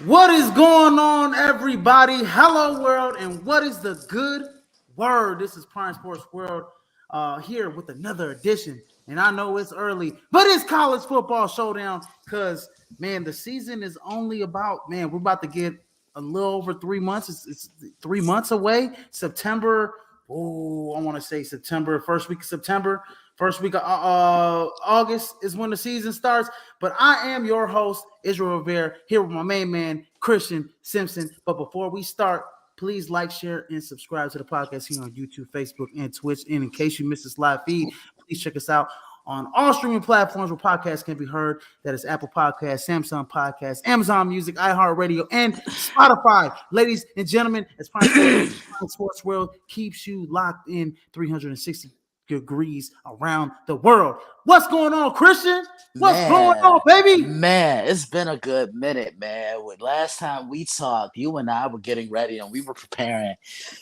What is going on, everybody? Hello, world, and what is the good word? This is Prime Sports World here with another edition. And I know it's early, but it's college football showdown because, man, the season is only about, we're about to get a little over 3 months. It's 3 months away. September, I want to say September, first week of September. First week of August is when the season starts. But I am your host, Israel Rivera, here with my main man, Christian Simpson. But before we start, please like, share, and subscribe to the podcast here on YouTube, Facebook, and Twitch. And in case you missed this live feed, please check us out on all streaming platforms where podcasts can be heard. That is Apple Podcasts, Samsung Podcasts, Amazon Music, iHeartRadio, and Spotify. Ladies and gentlemen, as Prime Sports World keeps you locked in 360 degrees around the world. What's going on, Christian? What's going on, baby? Man, it's been a good minute, man. When last time we talked, you and I were getting ready and we were preparing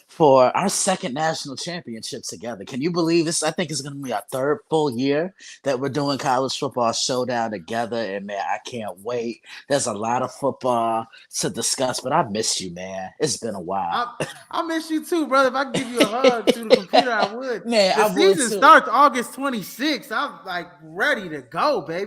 for our second national championship together. Can you believe this? I think it's going to be our third full year that we're doing college football showdown together. And man, I can't wait. There's a lot of football to discuss, but I miss you, man. It's been a while. I I miss you too, brother. If I could give you a hug through the computer, I would. Man, The I would season too. starts August 26th. I'm like ready to go, baby.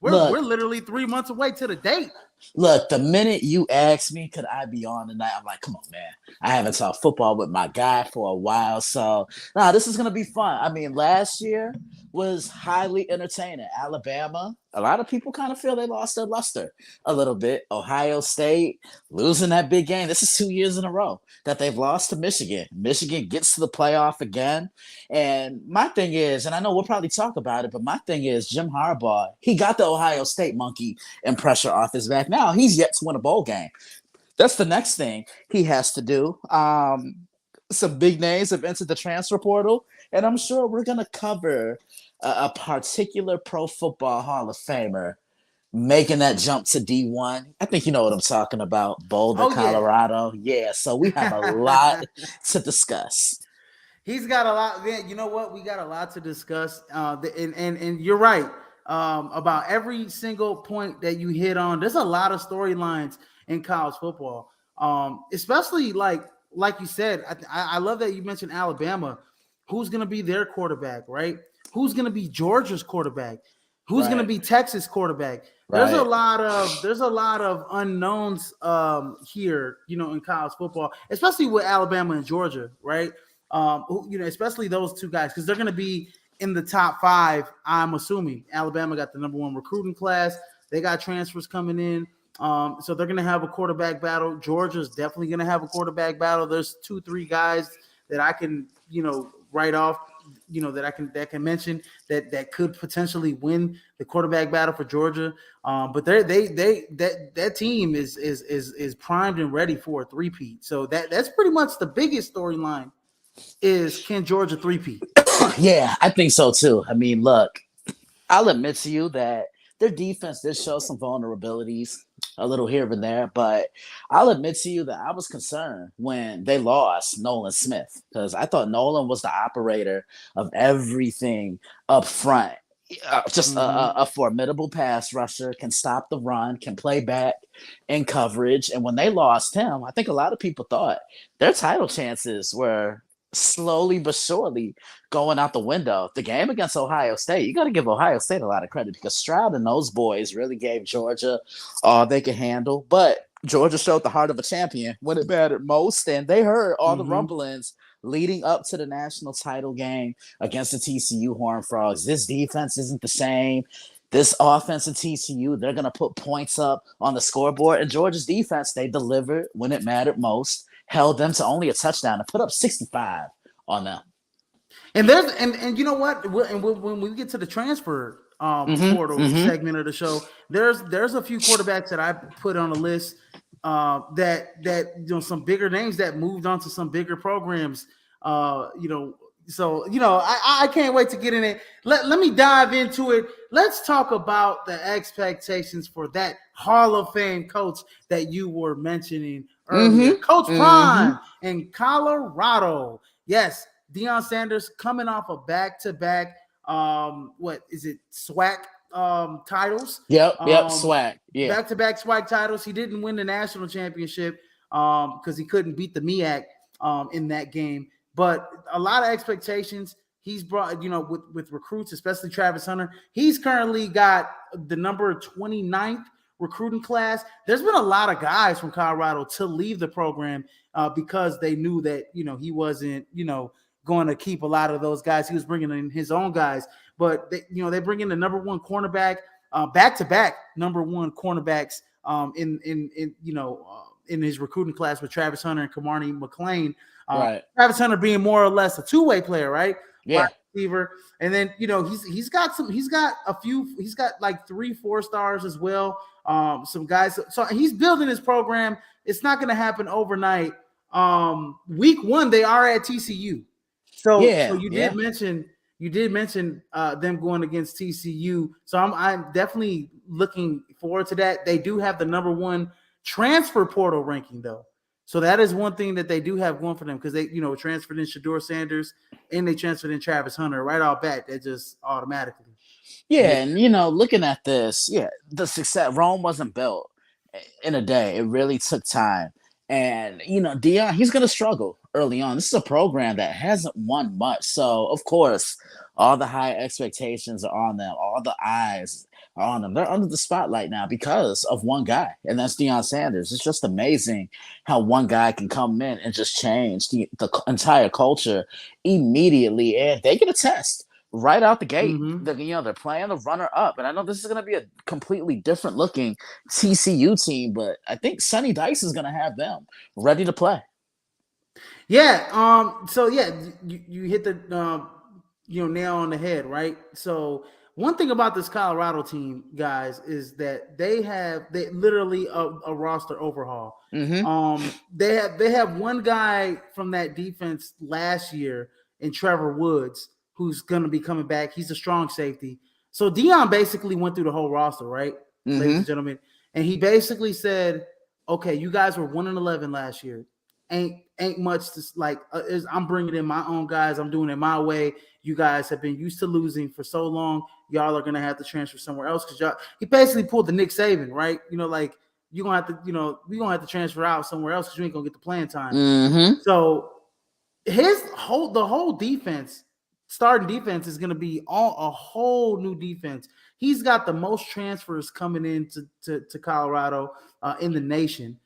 We're Look, literally 3 months away to the date. Look, the minute you asked me, could I be on tonight? I'm like, come on, man. I haven't talked football with my guy for a while. So, nah, this is going to be fun. I mean, last year was highly entertaining. Alabama, a lot of people kind of feel they lost their luster a little bit. Ohio State losing that big game. This is 2 years in a row that they've lost to Michigan. Michigan gets to the playoff again. And my thing is, and I know we'll probably talk about it, but my thing is Jim Harbaugh, he got the Ohio State monkey and pressure off his back. Now he's yet to win a bowl game. That's the next thing he has to do. Some big names have entered the transfer portal, and I'm sure we're going to cover a particular Pro Football Hall of Famer making that jump to D1. I think you know what I'm talking about. Boulder, Oh yeah. Colorado. Yeah, so we have a lot to discuss. He's got a lot. Man, you know what? We got a lot to discuss. And you're right about every single point that you hit on. There's a lot of storylines in college football, especially like you said. I love that you mentioned Alabama. Who's going to be their quarterback, right? Who's going to be Georgia's quarterback? Who's going to Right, be Texas quarterback? right. There's a lot of unknowns here, in college football, especially with Alabama and Georgia, right? Especially those two guys, because they're going to be in the top five. I'm assuming Alabama got the number one recruiting class. They got transfers coming in. So they're going to have a quarterback battle. Georgia's definitely going to have a quarterback battle. There's 2-3 guys that I can, write off, that can mention that could potentially win the quarterback battle for Georgia. But that team is primed and ready for a three-peat. So that's pretty much the biggest storyline is can Georgia three-peat? Yeah, I think so too. I mean, look, I'll admit to you that their defense did show some vulnerabilities a little here and there, but I'll admit to you that I was concerned when they lost Nolan Smith because I thought Nolan was the operator of everything up front. Just Mm-hmm. a formidable pass rusher, can stop the run, can play back in coverage. And when they lost him, I think a lot of people thought their title chances were slowly but surely going out the window. The game against Ohio State, you got to give Ohio State a lot of credit because Stroud and those boys really gave Georgia all they could handle. But Georgia showed the heart of a champion when it mattered most, and they heard all the Mm-hmm. rumblings leading up to the national title game against the TCU Horned Frogs. This defense isn't the same. This offense at TCU, they're going to put points up on the scoreboard. And Georgia's defense, they delivered when it mattered most, held them to only a touchdown and put up 65 on them. And there's and you know what? When we get to the transfer Mm-hmm. portal Mm-hmm. segment of the show, there's a few quarterbacks that I put on a list that some bigger names that moved on to some bigger programs. So I can't wait to get in it. Let me dive into it. Let's talk about the expectations for that Hall of Fame coach that you were mentioning earlier, Coach Mm-hmm. Mm-hmm. Prime in Colorado. Yes, Deion Sanders coming off a back-to-back, what is it, SWAC titles, Yep. Swag. Yeah. back-to-back SWAC titles. He didn't win the national championship because he couldn't beat the MEAC in that game. But a lot of expectations. He's brought, with recruits, especially Travis Hunter. He's currently got the number 29th recruiting class. There's been a lot of guys from Colorado to leave the program because they knew that, he wasn't, going to keep a lot of those guys. He was bringing in his own guys, but they bring in the number one cornerback, back to back number one cornerbacks in his recruiting class with Travis Hunter and Kamarni McLean. Right. Travis Hunter being more or less a two-way player, right? Wide Yeah. receiver, and then he's got like 3-4 stars as well. Some guys, so he's building his program. It's not going to happen overnight. Week one they are at TCU. So Yeah. you did Yeah. mention You did mention them going against TCU, so I'm definitely looking forward to that. They do have the number one transfer portal ranking though, so that is one thing that they do have going for them because they transferred in Shador Sanders and they transferred in Travis Hunter right off bat. That just automatically. Yeah, and looking at this, yeah, the success Rome wasn't built in a day. It really took time. And Dion, he's gonna struggle early on. This is a program that hasn't won much. So of course, all the high expectations are on them, all the eyes are on them. They're under the spotlight now because of one guy, and that's Deion Sanders. It's just amazing how one guy can come in and just change the entire culture immediately, and they get a test right out the gate. Mm-hmm. They're playing the runner up, and I know this is going to be a completely different looking TCU team, but I think Sonny Dice is going to have them ready to play. Yeah. So yeah, you hit the nail on the head, right? So one thing about this Colorado team, guys, is that they literally a roster overhaul. Mm-hmm. They have one guy from that defense last year in Trevor Woods who's going to be coming back. He's a strong safety. So Dion basically went through the whole roster, right, ladies and gentlemen, and he basically said, "Okay, you guys were 1-11 last year. Ain't much to like. I'm bringing in my own guys. I'm doing it my way. You guys have been used to losing for so long. Y'all are gonna have to transfer somewhere else because y'all." He basically pulled the Nick Saban, right? Like you're gonna have to, we gonna have to transfer out somewhere else because you ain't gonna get the playing time. Mm-hmm. So the whole defense, starting defense, is gonna be a whole new defense. He's got the most transfers coming into to Colorado in the nation.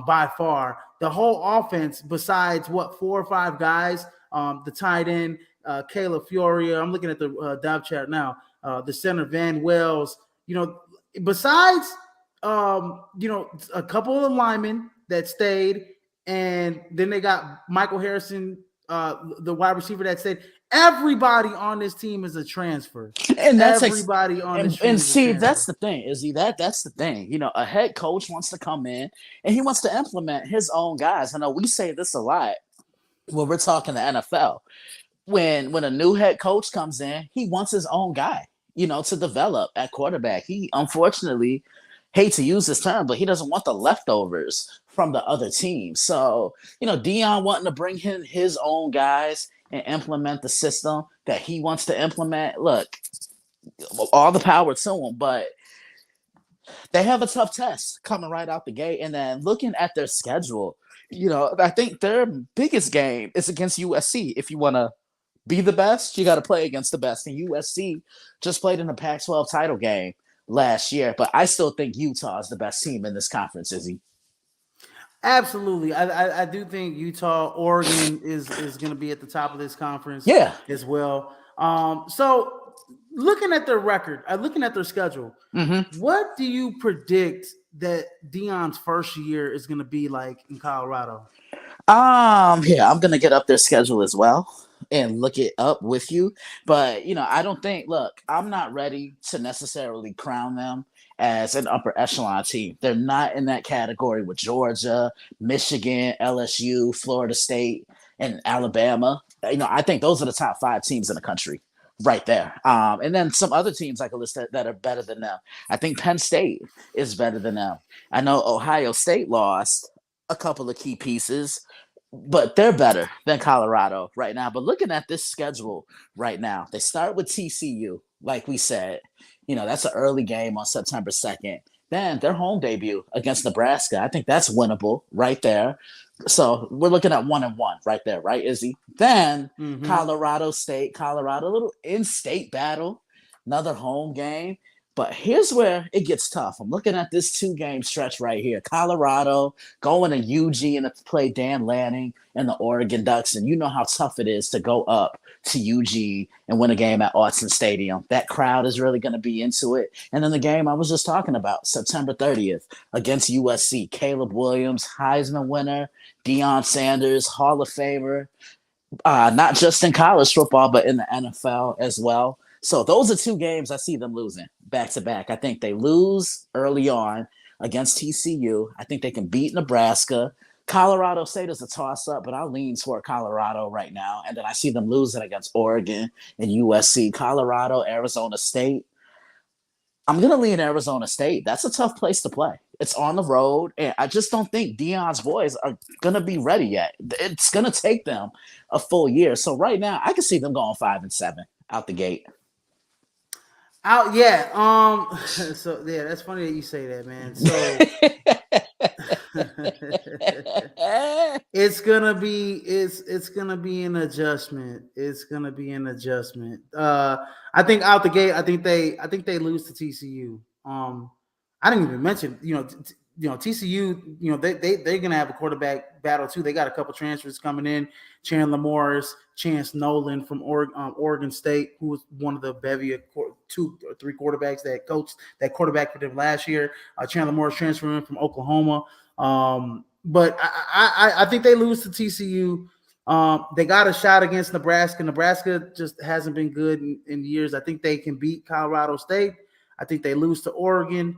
By far, the whole offense, besides 4 or 5 guys, the tight end, Caleb Fioria. I'm looking at the dive chat now. The center Van Wells. Besides, a couple of linemen that stayed, and then they got Michael Harrison, the wide receiver that stayed. Everybody on this team is a transfer. And that's everybody on this team. And see, that's the thing, Izzy. That's the thing. A head coach wants to come in and he wants to implement his own guys. I know we say this a lot when we're talking the NFL. When a new head coach comes in, he wants his own guy, to develop at quarterback. He unfortunately, hate to use this term, but he doesn't want the leftovers from the other team. So, Dion wanting to bring in his own guys and implement the system that he wants to implement. Look, all the power to him, but they have a tough test coming right out the gate. And then looking at their schedule, I think their biggest game is against USC. If you want to be the best, you got to play against the best. And USC just played in the Pac-12 title game last year, but I still think Utah is the best team in this conference, Izzy. Absolutely. I do think Utah, Oregon is going to be at the top of this conference as well. So looking at their record, looking at their schedule, what do you predict that Deion's first year is going to be like in Colorado? Yeah, I'm going to get up their schedule as well and look it up with you. But, I don't think, look, I'm not ready to necessarily crown them as an upper echelon team. They're not in that category with Georgia, Michigan, LSU, Florida State, and Alabama. I think those are the top 5 teams in the country right there. And then some other teams I could list that are better than them. I think Penn State is better than them. I know Ohio State lost a couple of key pieces, but they're better than Colorado right now. But looking at this schedule right now, they start with TCU, like we said. That's an early game on September 2nd. Then their home debut against Nebraska, I think that's winnable right there. So we're looking at 1-1 right there, right, Izzy? Then Colorado State, a little in-state battle, another home game. But here's where it gets tough. I'm looking at this 2-game stretch right here. Colorado going to Eugene to play Dan Lanning and the Oregon Ducks. And you know how tough it is to go up to Eugene and win a game at Autzen Stadium. That crowd is really going to be into it. And then the game I was just talking about, September 30th against USC. Caleb Williams, Heisman winner, Deion Sanders, Hall of Famer, not just in college football, but in the NFL as well. So those are 2 games I see them losing back to back. I think they lose early on against TCU. I think they can beat Nebraska, Colorado State is a toss up, but I lean toward Colorado right now. And then I see them losing against Oregon and USC. Colorado, Arizona State. I'm going to lean Arizona State. That's a tough place to play. It's on the road, and I just don't think Dion's boys are going to be ready yet. It's going to take them a full year. So right now, I can see them going 5-7 out the gate. Out, yeah. So yeah, that's funny that you say that, man. So it's gonna be an adjustment. It's gonna be an adjustment. I think out the gate, I think they lose to TCU. I didn't even mention, TCU, they're gonna have a quarterback battle too. They got a couple transfers coming in. Chandler Morris, Chance Nolan from Oregon State, who was one of the bevy of 2 or 3 quarterbacks that coached that quarterback for them last year. Chandler Morris transferring from Oklahoma. But I think they lose to TCU. They got a shot against Nebraska. Nebraska just hasn't been good in years. I think they can beat Colorado State. I think they lose to Oregon.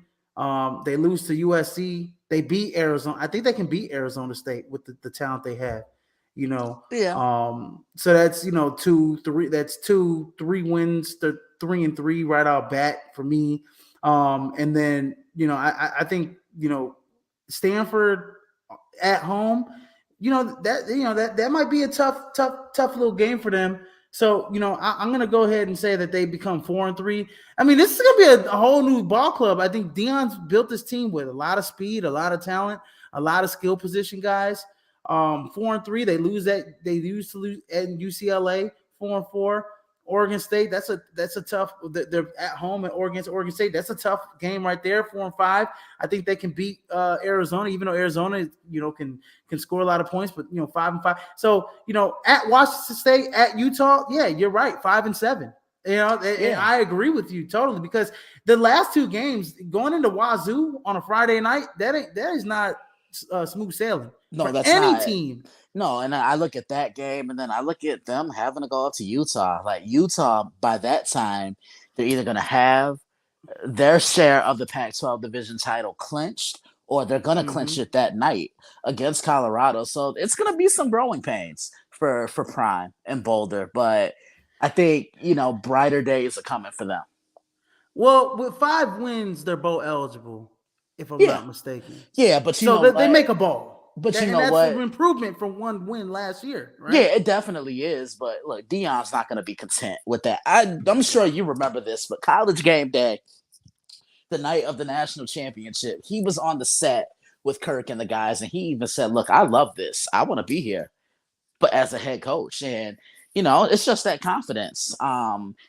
They lose to USC. They beat Arizona. I think they can beat Arizona State with the talent they have. Yeah. So that's 2-3. That's 2-3 wins. They're 3-3 right out bat for me. And then I think Stanford at home, that might be a tough little game for them. So I'm gonna go ahead and say that they become 4-3. I mean, this is gonna be a whole new ball club. I think Dion's built this team with a lot of speed, a lot of talent, a lot of skill position guys. 4-3, they used to lose at UCLA. 4-4. Oregon State, that's a tough. They're at home at Oregon State. That's a tough game right there. 4-5. I think they can beat Arizona, even though Arizona, can score a lot of points. But 5-5. So at Washington State, at Utah, yeah, you're right. 5-7. And I agree with you totally, because the last 2 games going into Wazoo on a Friday night, that is not smooth sailing. No, that's any not team. No, and I look at that game, and then I look at them having to go up to Utah. Like Utah, by that time, they're either going to have their share of the Pac-12 division title clinched, or they're going to clinch it that night against Colorado. So it's going to be some growing pains for Prime and Boulder, but I think brighter days are coming for them. Well, with 5 wins, they're both eligible, if I'm not mistaken. Yeah, but they make a bowl. But that's an improvement from 1 win last year, right? Yeah, it definitely is. But look, Dion's not going to be content with that. I'm sure you remember this, but College Game Day, the night of the national championship, he was on the set with Kirk and the guys, and he even said, "Look, I love this. I want to be here, but as a head coach." And it's just that confidence.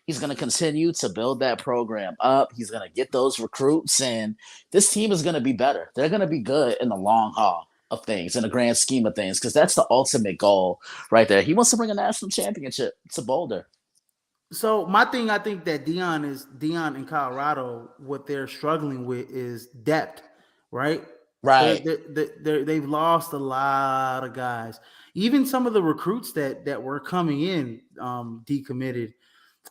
He's going to continue to build that program up. He's going to get those recruits, and this team is going to be better. They're going to be good in the long haul of things, in the grand scheme of things, because that's the ultimate goal right there. He wants to bring a national championship to Boulder. So my thing, I think that Dion in Colorado, what they're struggling with is depth, right? Right. They've lost a lot of guys. Even some of the recruits that were coming in decommitted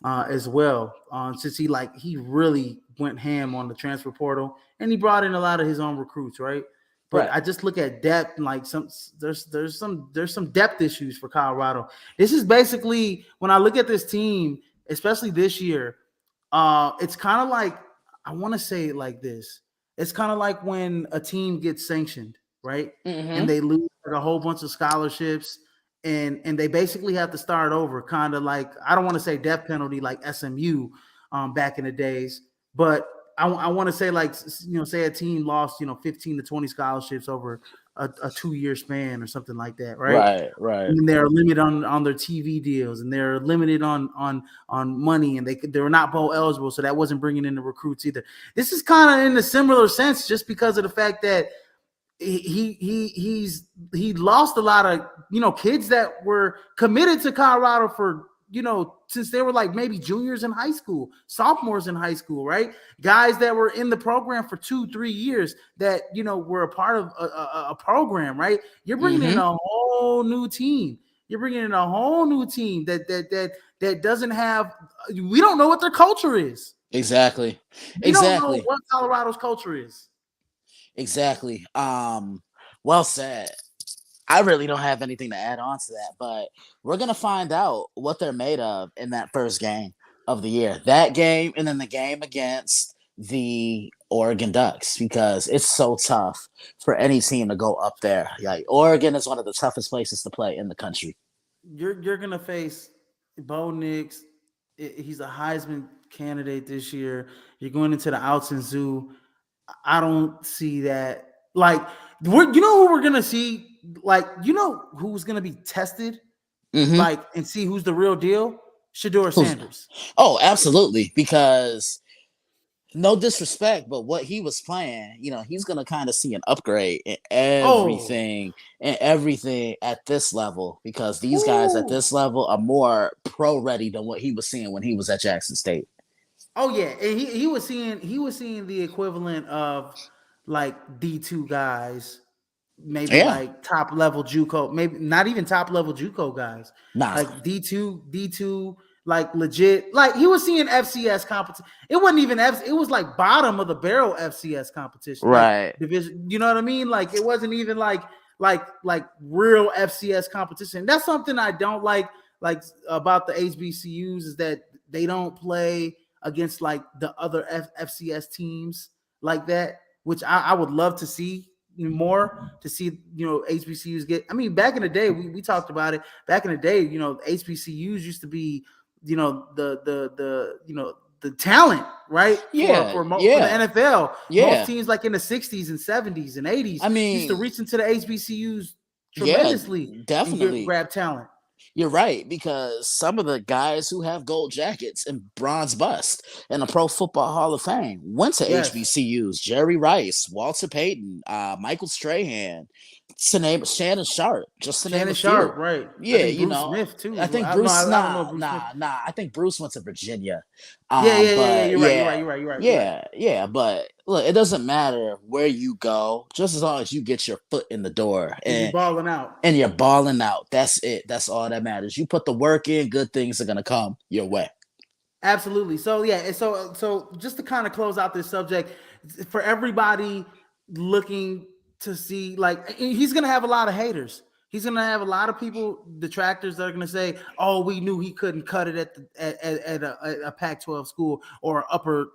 as well. Since he really went ham on the transfer portal, and he brought in a lot of his own recruits, right? But I just look at depth, like there's some depth issues for Colorado. This is basically, when I look at this team, especially this year, it's kind of like, I want to say it like this. It's kind of like when a team gets sanctioned, right? And they lose a whole bunch of scholarships, and they basically have to start over, kind of like, I don't want to say death penalty like SMU back in the days, but I want to say, like, say a team lost 15 to 20 scholarships over a 2-year span or something like that, right? Right. And they're limited on their TV deals, and they're limited on money, and they were not bowl eligible, so that wasn't bringing in the recruits either. This is kind of in a similar sense, just because of the fact that he lost a lot of kids that were committed to Colorado for since they were like maybe juniors in high school, sophomores in high school, right? Guys that were in the program for 2-3 years that were a part of a program, right? You're bringing in a whole new team. You're bringing in a whole new team that doesn't have. We don't know what their culture is. Exactly. We don't know what Colorado's culture is. Exactly. Well said. I really don't have anything to add on to that, but we're gonna find out what they're made of in that first game of the year. That game, and then the game against the Oregon Ducks, because it's so tough for any team to go up there. Like Oregon is one of the toughest places to play in the country. You're gonna face Bo Nix. He's a Heisman candidate this year. You're going into the Alton Zoo. I don't see that. Like, you know who we're gonna see? Like, you know who's gonna be tested? Mm-hmm. Like, and see who's the real deal? Shador Sanders. Oh, absolutely, because no disrespect, but what he was playing, he's gonna kind of see an upgrade in Oh, everything at this level, because these guys at ooh. this level are more pro ready than what he was seeing when he was at Jackson State. Oh yeah, and he was seeing the equivalent of like D2 guys, maybe Yeah, like top level JUCO, maybe not even top level JUCO guys, nah, like D2, like legit. Like he was seeing FCS competition. It wasn't even It was like bottom of the barrel FCS competition, like right. division. You know what I mean? Like it wasn't even like real FCS competition. That's something I don't like about the HBCUs is that they don't play against like the other FCS teams like that, which I would love to see more to see, HBCUs get. I mean, back in the day, we talked about it. Back in the day, HBCUs used to be, the talent, right? For Yeah, for for the yeah, NFL, most yeah. teams like in the 60s and 70s and 80s I used to mean, reach into the HBCUs yeah, tremendously and definitely. grab talent. You're right, because some of the guys who have gold jackets and bronze bust in the Pro Football Hall of Fame went to Yes, HBCUs. Jerry Rice, Walter Payton, Michael Strahan, to name Shannon Sharp, just to name Shannon a few. Sharp, right? I Yeah, think Bruce Smith too. I As well. think I no, Bruce, I don't know nah, Bruce Smith. nah, nah. I think Bruce went to Virginia. Yeah, yeah, yeah, yeah. But You're right. You're yeah, right. You're right. You're right. You're right. yeah. But look, it doesn't matter where you go, just as long as you get your foot in the door. And you balling out. And you're balling out. That's it. That's all that matters. You put the work in, good things are gonna come your way. Absolutely. So yeah, and so just to kind of close out this subject, for everybody looking to see, like he's gonna have a lot of haters. He's gonna have a lot of people, detractors, that are gonna say, "Oh, we knew he couldn't cut it at a Pac-12 school or upper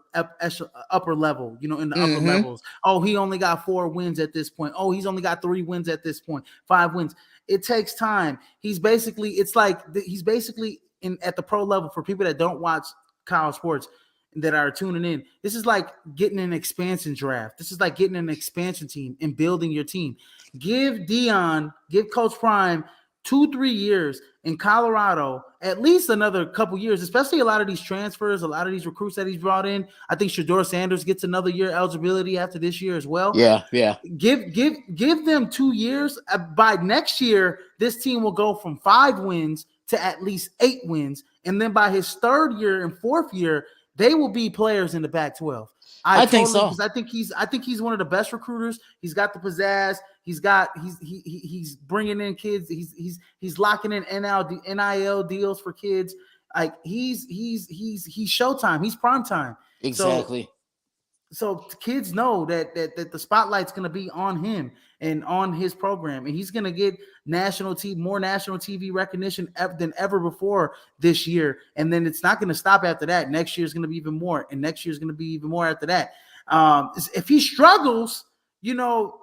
level, in the upper Mm-hmm. levels. Oh, he only got 4 wins at this point. Oh, he's only got 3 wins at this point. 5 wins. It takes time. He's basically in at the pro level. For people that don't watch college sports that are tuning in, this is like getting an expansion draft. This is like getting an expansion team and building your team. Give Coach Prime 2-3 years in Colorado, at least another couple years, especially a lot of these transfers, a lot of these recruits that he's brought in. I think Shador Sanders gets another year eligibility after this year as well. Yeah, yeah. Give them 2 years. By next year, this team will go from 5 wins to at least 8 wins, and then by his third year and fourth year, they will be players in the Pac-12. I think so. Because I think he's one of the best recruiters. He's got the pizzazz. He's bringing in kids. He's locking in NIL deals for kids. Like he's Showtime. He's prime time. So Exactly. so kids know that the spotlight's going to be on him and on his program, and he's going to get more national TV recognition than ever before this year. And then it's not going to stop after that. Next year is going to be even more, and next year is going to be even more after that. If he struggles, you know,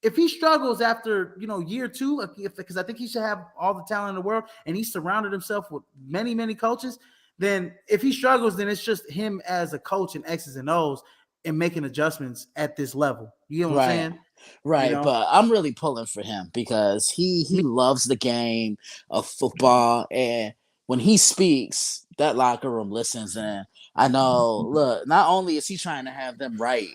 if he struggles after year two, because I think he should have all the talent in the world, and he's surrounded himself with many coaches. Then if he struggles, then it's just him as a coach and X's and O's and making adjustments at this level. You know what I'm Right. saying? You Right, know, but I'm really pulling for him because he loves the game of football, and when he speaks, that locker room listens. And I know, look, not only is he trying to have them right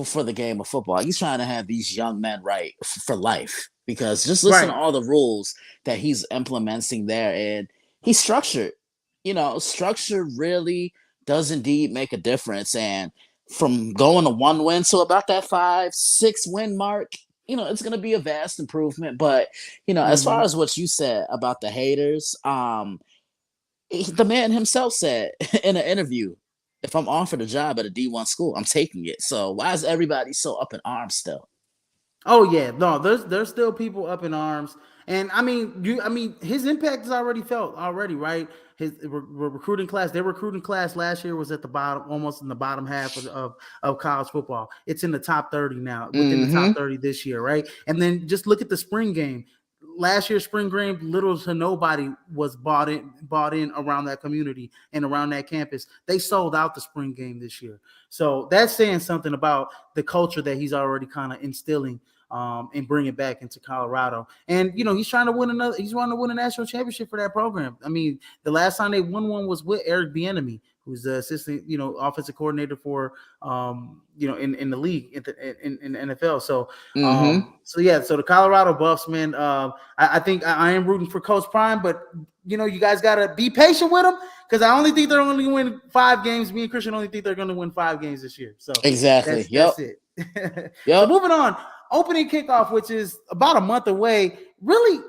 for the game of football, he's trying to have these young men right for life. Because just listen to right? all the rules that he's implementing there, and he's structured. Structure really does indeed make a difference. And from going to 1 win to about that 5-6 win mark, it's going to be a vast improvement. But as far Mm-hmm. as what you said about the haters, the man himself said in an interview, if I'm offered a job at a D1 school, I'm taking it. So why is everybody so up in arms still? Oh yeah, no, there's still people up in arms, and I mean his impact is already felt already, right? His recruiting class, their recruiting class last year was at the bottom, almost in the bottom half of college football. It's in the top 30 now, within the top Mm-hmm. 30 this year, right? And then just look at the spring game. Last year's spring game, little to nobody was bought in around that community and around that campus. They sold out the spring game this year, so that's saying something about the culture that he's already kind of instilling and bring it back into Colorado. And he's trying to win another. He's trying to win a national championship for that program. I mean, the last time they won one was with Eric Bieniemy, who's the assistant, offensive coordinator for, in the league in the NFL. Mm-hmm. So yeah, so the Colorado Buffs, man. I think I am rooting for Coach Prime, but you guys gotta be patient with them because I only think they're only going to win 5 games. Me and Christian only think they're going to win 5 games this year. So Exactly. Yep. that's it. So Yep. moving on, opening kickoff, which is about a month away. Really,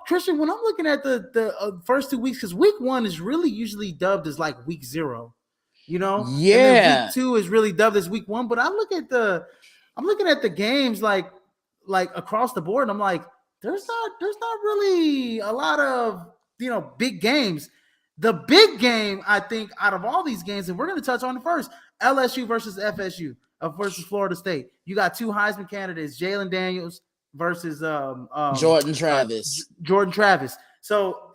Christian, when I'm looking at the first 2 weeks, because week one is really usually dubbed as like week zero, and then week Yeah. two is really dubbed as week one. But I'm looking at the games like across the board, and I'm like, there's not really a lot of big games. The big game, I think, out of all these games, and we're going to touch on it first, LSU versus FSU versus Florida State. You got two Heisman candidates, Jalen Daniels versus Jordan Travis. Jordan Travis. So,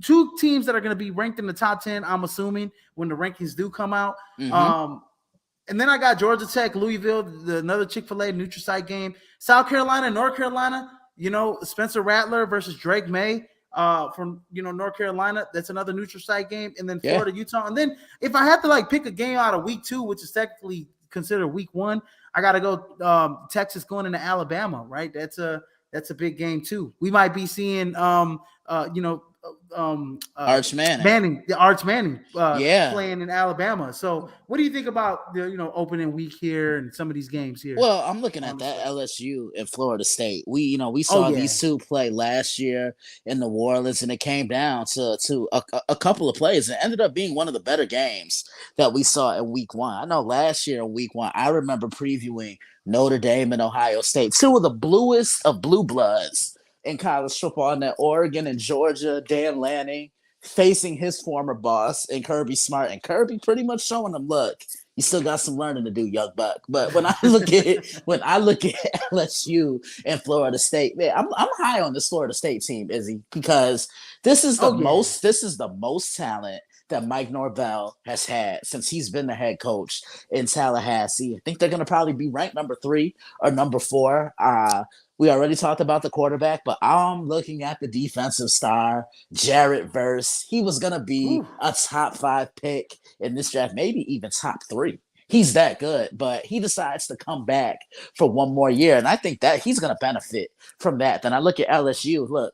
two teams that are going to be ranked in the top 10, I'm assuming, when the rankings do come out. Mm-hmm. And then I got Georgia Tech, Louisville, another Chick-fil-A neutral game. South Carolina, North Carolina, Spencer Rattler versus Drake May from North Carolina. That's another neutral site game. And then Florida, Utah. And then if I have to pick a game out of week two, which is technically considered week one, I got to go Texas going into Alabama, right? That's a big game too. We might be seeing Arch Manning. Arch Manning Yeah. playing in Alabama. So what do you think about the opening week here and some of these games here? Well, I'm looking at that LSU and Florida State. We saw these two play last year in New Orleans, and it came down to a couple of plays. It ended up being one of the better games that we saw in week one. I know last year in week one, I remember previewing Notre Dame and Ohio State, two of the bluest of blue bloods in college football, and that Oregon and Georgia, Dan Lanning facing his former boss and Kirby Smart, and Kirby pretty much showing them, look, you still got some learning to do, young buck. But when I look at LSU and Florida State, man, I'm high on this Florida State team, Izzy, because this is the most talent that Mike Norvell has had since he's been the head coach in Tallahassee. I think they're going to probably be ranked number 3 or number 4. We already talked about the quarterback, but I'm looking at the defensive star, Jarrett Verse. He was going to be a top 5 pick in this draft, maybe even top 3. He's that good, but he decides to come back for one more year, and I think that he's going to benefit from that. Then I look at LSU. Look,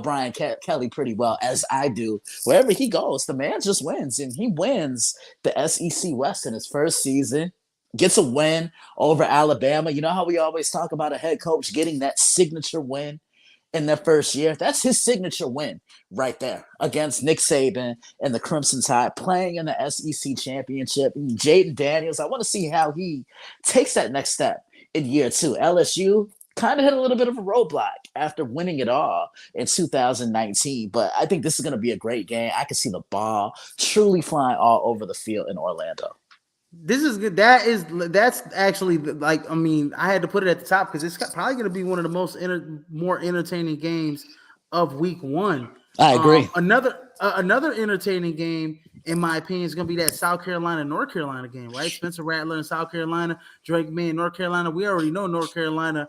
Brian Kelly pretty well, as I do. Wherever he goes, the man just wins, and he wins the SEC West in his first season. Gets a win over Alabama. You know how we always talk about a head coach getting that signature win in their first year? That's his signature win right there against Nick Saban and the Crimson Tide, playing in the SEC championship. Jaden Daniels, I want to see how he takes that next step in year 2. LSU kind of hit a little bit of a roadblock after winning it all in 2019, but I think this is going to be a great game. I can see the ball truly flying all over the field in Orlando. This is good. That's actually I had to put it at the top because it's probably going to be one of the more entertaining games of week one. I agree. Another entertaining game, in my opinion, is going to be that South Carolina North Carolina game, right? Spencer Rattler in South Carolina, Drake May in North Carolina. We already know North Carolina,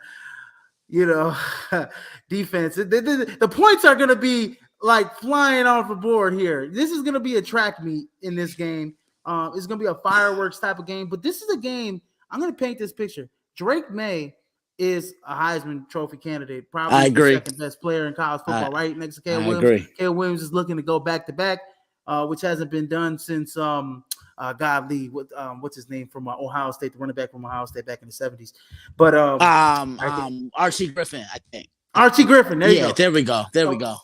defense. The points are going to be flying off the board here. This is going to be a track meet in this game. It's going to be a fireworks type of game, but this is a game. I'm going to paint this picture. Drake May is a Heisman Trophy candidate, probably the second best player in college football, right next to Caleb Williams. Agree. Caleb Williams is looking to go back to back, which hasn't been done since Godly, what's his name from Ohio State, the running back from Ohio State back in the 70s. But Archie Griffin, I think. Archie Griffin. There you go. There we go.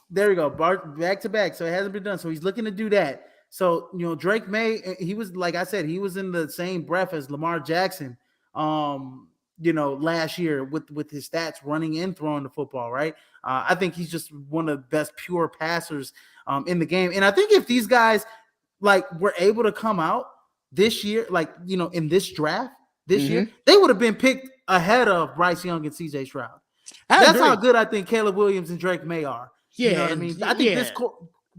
There we go. Back to back. So it hasn't been done. So he's looking to do that. So, Drake May, he was, like I said, he was in the same breath as Lamar Jackson, last year with his stats running and throwing the football, right? I think he's just one of the best pure passers in the game. And I think if these guys like were able to come out this year, like, in this draft this year, Mm-hmm. they would have been picked ahead of Bryce Young and CJ Stroud. I That's how agree. good I think Caleb Williams and Drake May are. You know Yeah, what I and mean? I think this yeah,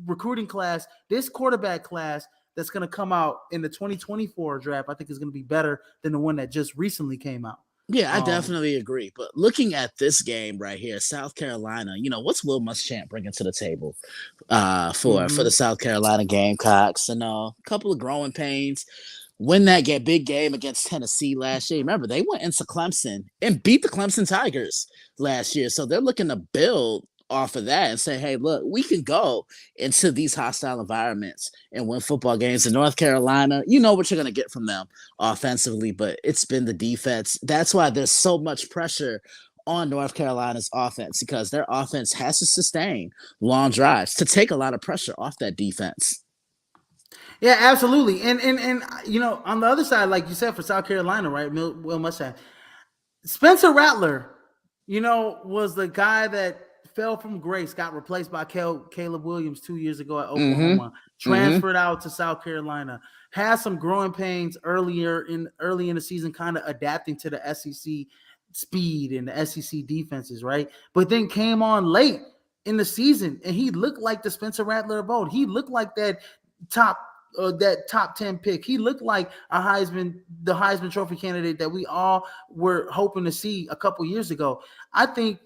recruiting class, this quarterback class that's going to come out in the 2024 draft, I think is going to be better than the one that just recently came out. yeah, I Um, definitely agree. But looking at this game right here, South Carolina, what's Will Muschamp bringing to the table for the mhm. South Carolina Gamecocks? And a couple of growing pains. Win that big game against Tennessee last year. Remember, they went into Clemson and beat the Clemson Tigers last year. So they're looking to build off of that and say, hey, look, we can go into these hostile environments and win football games. In North Carolina, you know what you're going to get from them offensively, but it's been the defense. That's why there's so much pressure on North Carolina's offense, because their offense has to sustain long drives to take a lot of pressure off that defense. Yeah, absolutely. And on the other side, like you said, for South Carolina, right? Will Muschamp, Spencer Rattler, was the guy that fell from grace, got replaced by Caleb Williams 2 years ago at Mm-hmm. Oklahoma, Mm-hmm. transferred out to South Carolina, had some growing pains early in the season, kind of adapting to the SEC speed and the SEC defenses, right? But then came on late in the season, and he looked like the Spencer Rattler of old. He looked like top that top 10 pick. He looked like the Heisman Trophy candidate that we all were hoping to see a couple years ago. I think,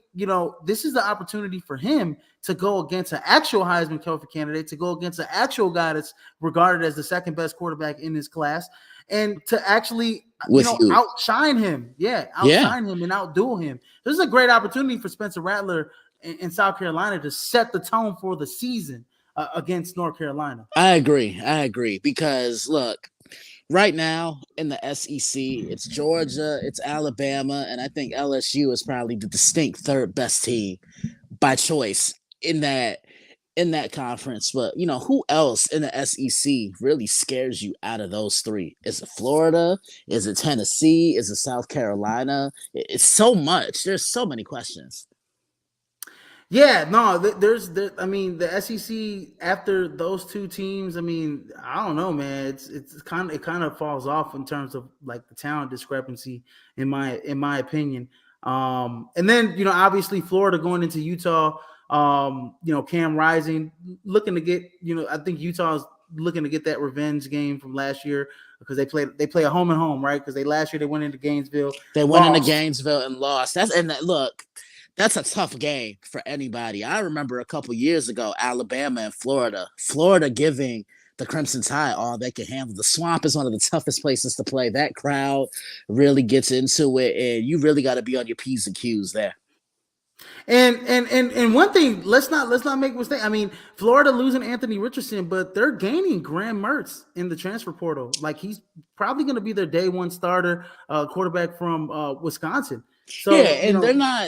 this is the opportunity for him to go against an actual Heisman Trophy candidate, to go against an actual guy that's regarded as the second best quarterback in this class, and to actually, With you. outshine him. Yeah, Yeah. outshine him and outduel him. This is a great opportunity for Spencer Rattler in South Carolina to set the tone for the season against North Carolina. I agree. Because look, right now in the SEC, it's Georgia, it's Alabama, and I think LSU is probably the distinct third best team by choice in that conference. But who else in the SEC really scares you out of those three? Is it Florida? Is it Tennessee? Is it South Carolina? It's so much. There's so many questions. Yeah, no, I mean, the SEC after those two teams. I mean, I don't know, man. It kind of falls off in terms of like the talent discrepancy, in my opinion. And then obviously Florida going into Utah. Cam Rising looking to get. I think Utah's looking to get that revenge game from last year because they play a home and home, right? Because last year they went into Gainesville, They went into lost. Gainesville and lost. Look, that's a tough game for anybody. I remember a couple years ago, Alabama and Florida. Florida giving the Crimson Tide all they can handle. The Swamp is one of the toughest places to play. That crowd really gets into it, and you really got to be on your P's and Q's there. And one thing, let's not make a mistake. I mean, Florida losing Anthony Richardson, but they're gaining Graham Mertz in the transfer portal. Like he's probably going to be their day one starter quarterback from Wisconsin. Yeah, So and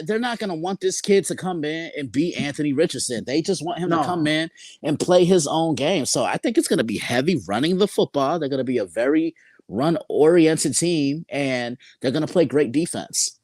they're not gonna want this kid to come in and beat Anthony Richardson. They just want him to come no, in and play his own game. So I think it's gonna be heavy running the football. They're gonna be a very run oriented team, and they're gonna play great defense.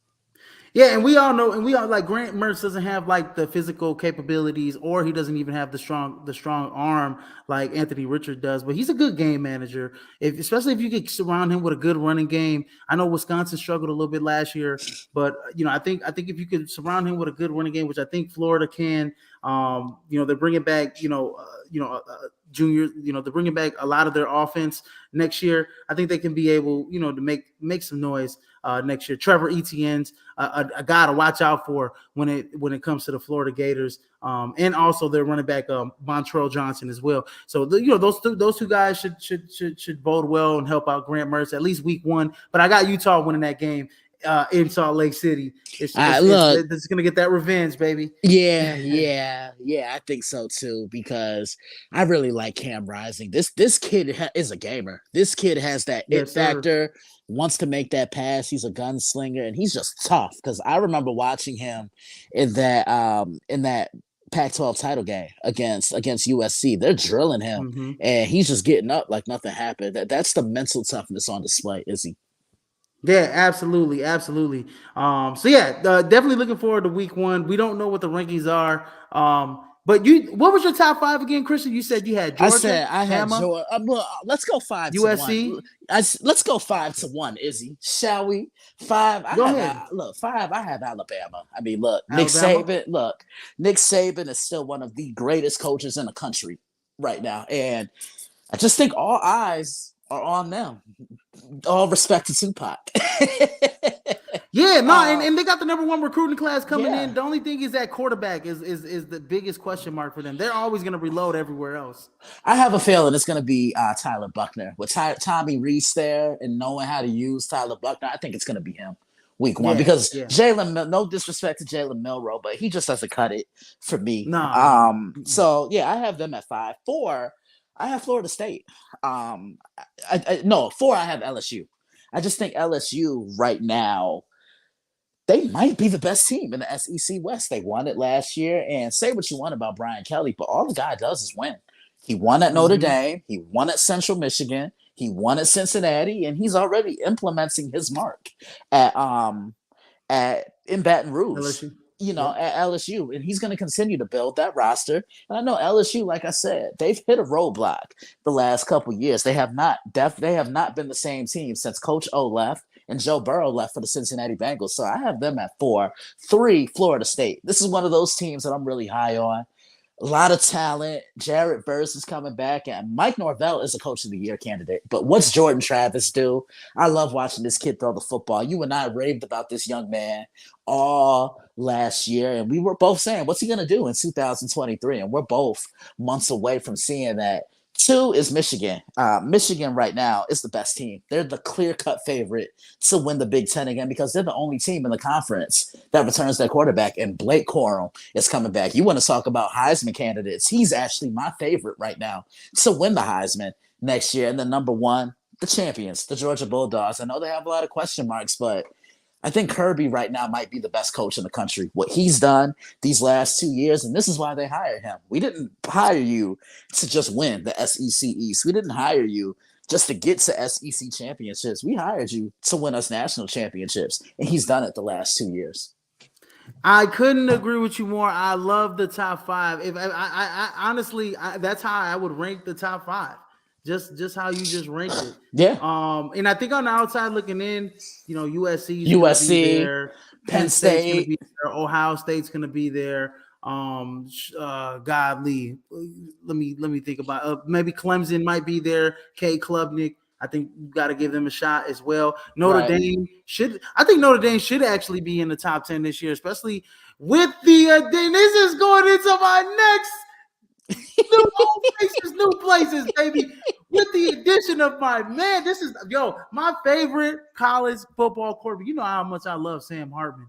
yeah, and we all know, and we all like Grant Mertz doesn't have like the physical capabilities, or he doesn't even have the strong arm like Anthony Richard does. But he's a good game manager, especially if you could surround him with a good running game. I know Wisconsin struggled a little bit last year, but I think if you could surround him with a good running game, which I think Florida can, they're bringing back, junior, they're bringing back a lot of their offense next year. I think they can be able, to make some noise next year. Trevor Etienne's a guy to watch out for when it comes to the Florida Gators, and also their running back Montrell Johnson as well. So those two guys should bode well and help out Grant Mertz at least week one. But I got Utah winning that game in Salt Lake City. Look, It's gonna get that revenge, baby. yeah, I think so too, because I really like Cam Rising. This kid is a gamer. This kid has that it Yes, sir. factor. Wants to make that pass. He's a gunslinger, and he's just tough. Because I remember watching him in that Pac-12 title game against USC. They're drilling him, Mm-hmm. and he's just getting up like nothing happened. That's the mental toughness on display, is he? Yeah, absolutely, absolutely. So yeah, definitely looking forward to week one. We don't know what the rankings are. But what was your top five again, Christian? You said you had I Georgia, said I had Bama, Georgia. Well, let's go 5-1. USC. Let's go 5-1, Izzy. Shall we? Five. Go ahead, Look. Five. I have Alabama. I mean, look, Nick Alabama. Saban. Look, Nick Saban is still one of the greatest coaches in the country right now, and I just think all eyes are on them. All respect to Tupac. Yeah, no, and, uh, and they got the number one recruiting class coming yeah. in. The only thing is that quarterback is the biggest question mark for them. They're always going to reload everywhere else. I have a feeling it's going to be Tyler Buckner with Tommy Reese there and knowing how to use Tyler Buckner. I think it's going to be him week one Yeah, because yeah. no disrespect to Jalen Milroe, but he just doesn't cut it for me. No, no. So yeah, I have them at 5. 4, I have Florida State. No, 4, I have LSU. I just think LSU right now they might be the best team in the SEC West. They won it last year, and say what you want about Brian Kelly, but all the guy does is win. He won at Notre Mm-hmm. Dame, he won at Central Michigan, he won at Cincinnati, and he's already implementing his mark at in Baton Rouge. LSU. At Yep. LSU, and he's going to continue to build that roster. And I know LSU, like I said, they've hit a roadblock the last couple years. They have not been the same team since Coach O left and Joe Burrow left for the Cincinnati Bengals. So I have them at 4. 3, Florida State. This is one of those teams that I'm really high on. A lot of talent. Jared Verse is coming back, and Mike Norvell is a Coach of the Year candidate. But what's Jordan Travis do? I love watching this kid throw the football. You and I raved about this young man all last year, and we were both saying, what's he going to do in 2023? And we're both months away from seeing that. 2 is Michigan. Michigan right now is the best team. They're the clear-cut favorite to win the Big Ten again because they're the only team in the conference that returns their quarterback, and Blake Corum is coming back. You want to talk about Heisman candidates? He's actually my favorite right now to win the Heisman next year. And then number 1, the champions, the Georgia Bulldogs. I know they have a lot of question marks, but I think Kirby right now might be the best coach in the country. What he's done these last 2 years, and this is why they hired him. We didn't hire you to just win the SEC East. We didn't hire you just to get to SEC championships. We hired you to win us national championships, and he's done it the last 2 years. I couldn't agree with you more. I love the top five. If I honestly, that's how I would rank the top five. Just how you just ranked it. Yeah. And I think on the outside looking in, USC is USC, gonna be there, Penn State's gonna State. be there, Ohio State's gonna be there. Godly. Let me think about maybe Clemson might be there. K Klubnik. I think you got to give them a shot as well. Notre Dame should actually be in the top 10 this year, especially with the. This is going into my next. New places, baby. With the addition of my man, my favorite college football quarterback. You know how much I love Sam Hartman.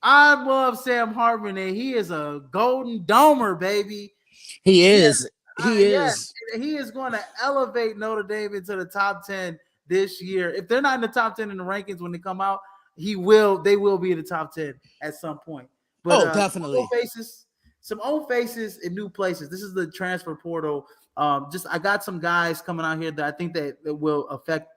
I love Sam Hartman, and he is a golden domer, baby. He is. He is. He is going to elevate Notre Dame into the top 10 this year. If they're not in the top 10 in the rankings when they come out, they will be in the top 10 at some point. But definitely. Some old faces in new places. This is the transfer portal. I got some guys coming out here that I think that will affect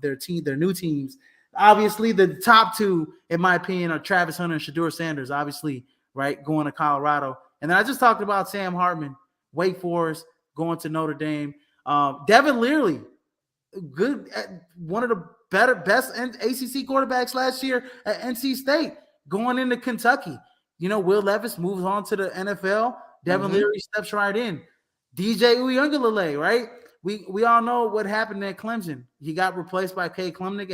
their new teams. Obviously, the top 2, in my opinion, are Travis Hunter and Shedeur Sanders, obviously, right, going to Colorado. And then I just talked about Sam Hartman, Wake Forest, going to Notre Dame. Devin Leary, good, one of the best ACC quarterbacks last year at NC State, going into Kentucky. Will Levis moves on to the NFL. Devin Leary steps right in. DJ Uiagalelei, right? We all know what happened at Clemson. He got replaced by K Klubnik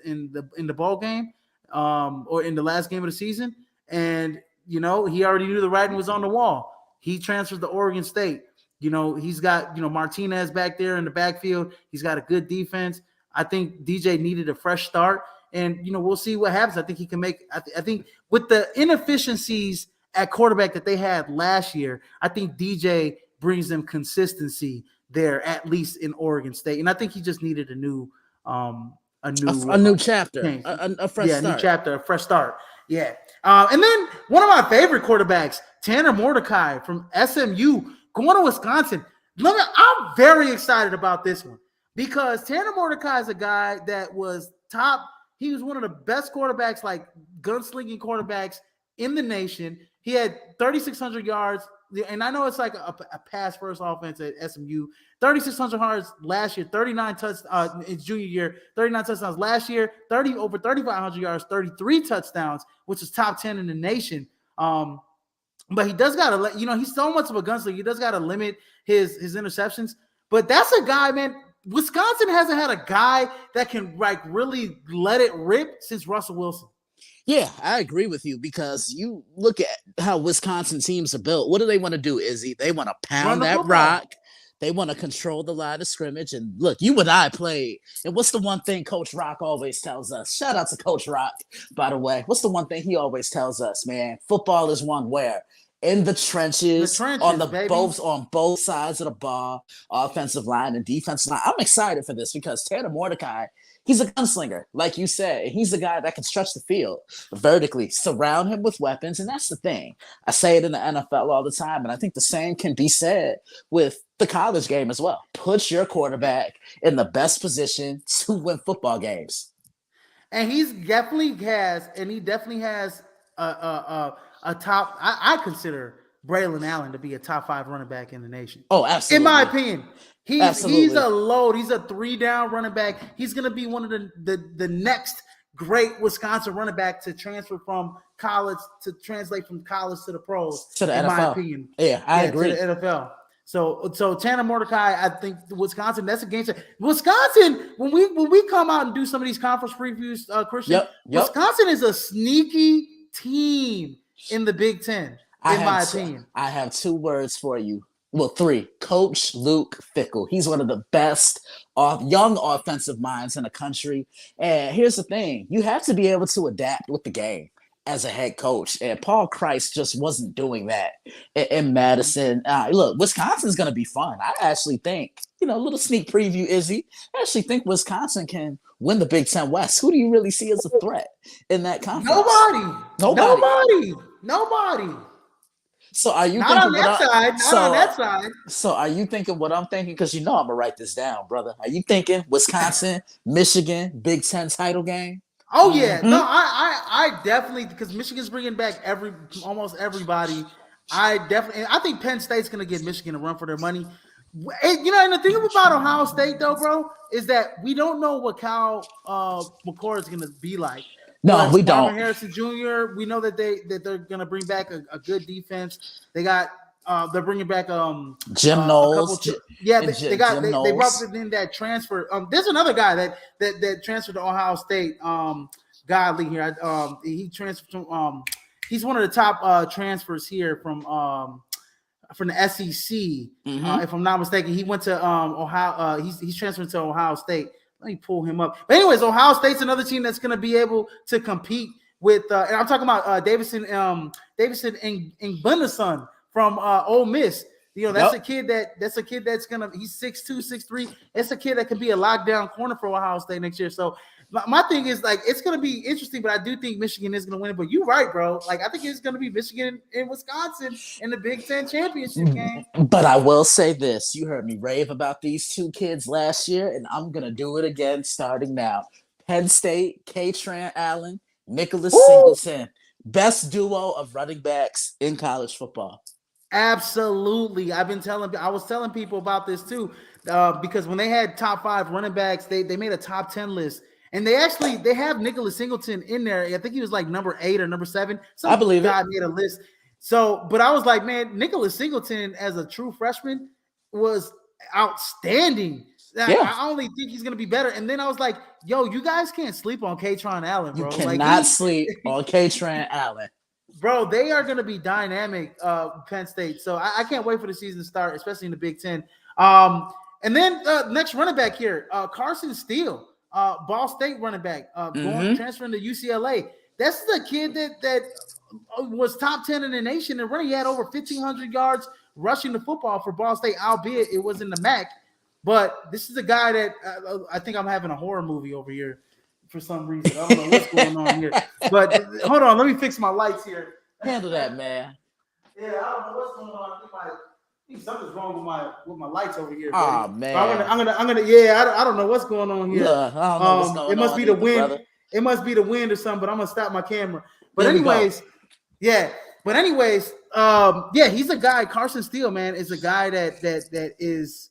in the bowl game, or in the last game of the season, and he already knew the writing was on the wall. He transferred to Oregon State. He's got Martinez back there in the backfield. He's got a good defense. I think DJ needed a fresh start, and we'll see what happens. I think he can make. I think with the inefficiencies at quarterback that they had last year, I think DJ brings them consistency there, at least in Oregon State. And I think he just needed a new chapter, a fresh start. New chapter, a fresh start. Yeah. And then one of my favorite quarterbacks, Tanner Mordecai from SMU, going to Wisconsin. I'm very excited about this one because Tanner Mordecai is a guy that was top He was one of the best quarterbacks, like gunslinging quarterbacks in the nation. He had 3,600 yards. And I know it's like a pass first offense at SMU. 3,600 yards last year, 39 touchdowns in junior year, 39 touchdowns last year, over 3,500 yards, 33 touchdowns, which is top 10 in the nation. But he does got to, he's so much of a gunslinger. He does got to limit his interceptions. But that's a guy, man. Wisconsin hasn't had a guy that can like really let it rip since Russell Wilson. Yeah, I agree with you because you look at how Wisconsin teams are built. What do they want to do, Izzy? They want to pound that football. Rock. They want to control the line of scrimmage. And look, you and I played. And what's the one thing Coach Rock always tells us? Shout out to Coach Rock, by the way. What's the one thing he always tells us, man? Football is one where? In the trenches on both sides of the ball, offensive line and defensive line. I'm excited for this because Tanner Mordecai, he's a gunslinger, like you said. And he's a guy that can stretch the field vertically, surround him with weapons. And that's the thing. I say it in the NFL all the time. And I think the same can be said with the college game as well. Put your quarterback in the best position to win football games. And he definitely has a top. I consider Braylon Allen to be a top 5 running back in the nation. Oh, absolutely. In my opinion, he's a load. He's a 3-down running back. He's going to be one of the next great Wisconsin running back to transfer from college to translate from college to the pros. To the NFL. In my opinion, I agree. To the NFL. So Tanner Mordecai, I think Wisconsin, that's a game changer. Wisconsin, when we come out and do some of these conference previews, Christian, Wisconsin is a sneaky team in the Big Ten, in my opinion. I have 2 words for you. Well, 3. Coach Luke Fickell. He's one of the best young offensive minds in the country. And here's the thing. You have to be able to adapt with the game as a head coach. And Paul Christ just wasn't doing that in Madison. Look, Wisconsin's going to be fun. I actually think, a little sneak preview, Izzy. I actually think Wisconsin can win the Big Ten West. Who do you really see as a threat in that conference? Nobody. So are you on that side? So are you thinking what I'm thinking? Because I'm gonna write this down, brother. Are you thinking Wisconsin, Michigan, Big Ten title game? Oh yeah, no, I definitely, because Michigan's bringing back almost everybody. I think Penn State's gonna give Michigan a run for their money. And the thing about Ohio State though, bro, is that we don't know what Kyle McCord is gonna be like. No, we don't. Harrison Jr. We know that they're gonna bring back a good defense. They got they're bringing back Jim Knowles. They brought in that transfer. There's another guy that transferred to Ohio State. Godly here. He transferred from. He's one of the top transfers here from the SEC. If I'm not mistaken, he went to Ohio. He's transferring to Ohio State. Let me pull him up. But anyways, Ohio State's another team that's going to be able to compete with. And I'm talking about Davidson Ngbendeson from Ole Miss. That's a kid that's gonna. He's 6'2", 6'3". It's a kid that can be a lockdown corner for Ohio State next year. So my thing is, like, it's gonna be interesting, but I do think Michigan is gonna win it. But you're right, bro. Like, I think it's gonna be Michigan and Wisconsin in the Big Ten championship game. But I will say this: you heard me rave about these 2 kids last year, and I'm gonna do it again starting now. Penn State, K-Tran Allen, Nicholas Singleton, best duo of running backs in college football. Absolutely. I was telling people about this too, because when they had top 5 running backs, they made a top 10 list. And they have Nicholas Singleton in there. I think he was like number 8 or number 7. I believe guy made a list. So, but I was like, man, Nicholas Singleton as a true freshman was outstanding. Yeah. I only think he's gonna be better. And then I was like, yo, you guys can't sleep on K-Tron Allen, bro. You cannot sleep on K-Tran Allen. Bro, they are going to be dynamic, Penn State. So I can't wait for the season to start, especially in the Big Ten. And then next running back here, Carson Steele, Ball State running back, transferring to UCLA. That's the kid that was top 10 in the nation and running. He had over 1,500 yards rushing the football for Ball State, albeit it was in the MAC. But this is a guy that I think I'm having a horror movie over here. For some reason, I don't know what's going on here. But hold on, let me fix my lights here. Handle that, man. Yeah, I don't know what's going on. I think something's wrong with my lights over here. Oh man, so I'm gonna. Yeah, I don't know what's going on here. I don't know what's going on. It must be the wind. Brother. It must be the wind or something, but I'm gonna stop my camera. But There we go. anyways, yeah. But anyways, yeah, he's a guy. Carson Steele, man, is a guy that is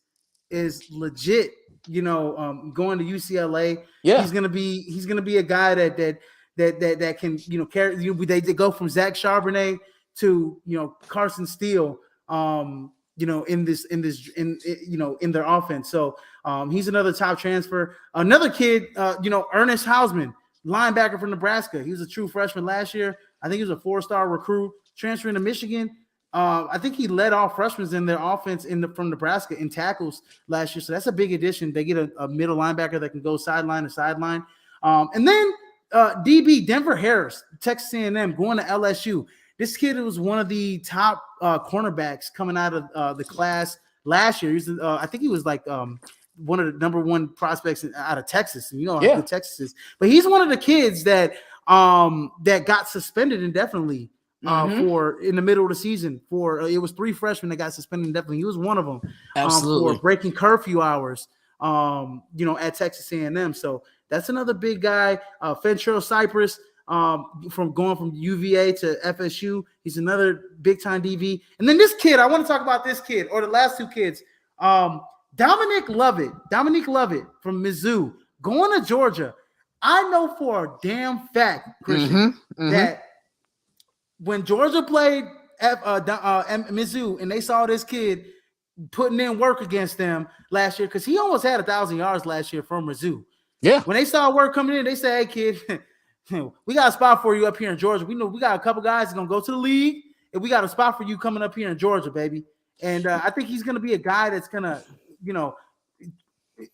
legit. Going to UCLA, Yeah. he's gonna be a guy that can carry. They go from Zach Charbonnet to Carson Steele. In their offense. So he's another top transfer. Another kid, Ernest Hausman, linebacker from Nebraska. He was a true freshman last year. I think he was a 4-star recruit transferring to Michigan. I think he led all freshmen in their offense from Nebraska in tackles last year. So that's a big addition. They get a middle linebacker that can go sideline to sideline. And then DB Denver Harris, Texas A&M, going to LSU. This kid was one of the top cornerbacks coming out of the class last year. I think he was like one of the number one prospects out of Texas. And how good Texas is. But he's one of the kids that got suspended indefinitely for in the middle of the season. It was 3 freshmen that got suspended indefinitely. He was one of them. Absolutely. For breaking curfew hours. At Texas A&M. So that's another big guy. Fentrell Cypress. From going from UVA to FSU. He's another big time DV. And then this kid, I want to talk about this kid or the last 2 kids. Dominic Lovett from Mizzou going to Georgia. I know for a damn fact, Christian, that when Georgia played Mizzou and they saw this kid putting in work against them last year, because he almost had 1,000 yards last year from Mizzou. Yeah. When they saw work coming in, they said, "Hey, kid, we got a spot for you up here in Georgia. We know we got a couple guys that's gonna go to the league, and we got a spot for you coming up here in Georgia, baby." And I think he's gonna be a guy that's gonna,